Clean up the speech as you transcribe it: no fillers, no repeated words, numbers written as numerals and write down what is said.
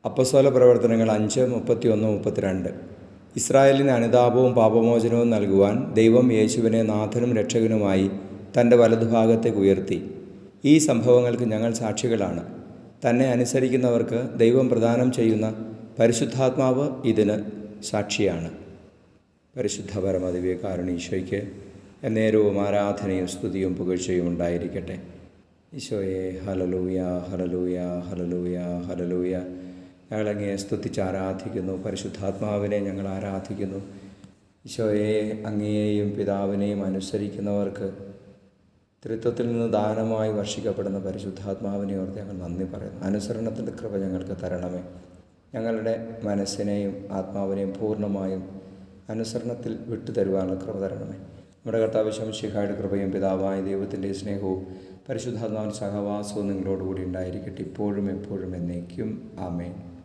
അപ്പസ്തോല പ്രവർത്തനങ്ങൾ 5:31-32. ഇസ്രായേലിന് അനുതാപവും പാപമോചനവും നൽകുവാൻ ദൈവം യേശുവിനെ നാഥനും രക്ഷകനുമായി തൻ്റെ വലതുഭാഗത്തേക്ക് ഉയർത്തി. ഈ സംഭവങ്ങൾക്ക് ഞങ്ങൾ സാക്ഷികളാണ്. തന്നെ അനുസരിക്കുന്നവർക്ക് ദൈവം പ്രദാനം ചെയ്യുന്ന പരിശുദ്ധാത്മാവ് ഇതിന് സാക്ഷിയാണ്. പരിശുദ്ധ പരമദിവ്യകാരുണ്യ ഈശോയ്ക്ക് എന്നേരവും ആരാധനയും സ്തുതിയും പുകഴ്ചയും ഉണ്ടായിരിക്കട്ടെ. ഈശോയെ ഹല്ലേലൂയ, ഹല്ലേലൂയ, ഹല്ലേലൂയ, ഹല്ലേലൂയ. ഞങ്ങളങ്ങയെ സ്തുതിച്ച് ആരാധിക്കുന്നു. പരിശുദ്ധാത്മാവിനെ ഞങ്ങൾ ആരാധിക്കുന്നു. ഈശോയെ, അങ്ങയെയും പിതാവിനെയും അനുസരിക്കുന്നവർക്ക് ത്രിത്വത്തിൽ നിന്ന് ദാനമായി വർഷിക്കപ്പെടുന്ന പരിശുദ്ധാത്മാവിനെ ഓർത്ത് ഞങ്ങൾ നന്ദി പറയുന്നു. അനുസരണത്തിൻ്റെ കൃപ ഞങ്ങൾക്ക് തരണമേ. ഞങ്ങളുടെ മനസ്സിനെയും ആത്മാവിനെയും പൂർണ്ണമായും അനുസരണത്തിൽ വിട്ടുതരുവാനുള്ള കൃപ തരണമേ. നമ്മുടെ കർത്താവ് ശംശിഹായുടെ കൃപയും പിതാവായ ദൈവത്തിൻ്റെ സ്നേഹവും പരിശുദ്ധാത്മാവിൻ്റെ സഹവാസവും നിങ്ങളോടുകൂടി ഉണ്ടായിരിക്കട്ടെ, ഇപ്പോഴും എപ്പോഴും എന്നേക്കും. ആമേൻ.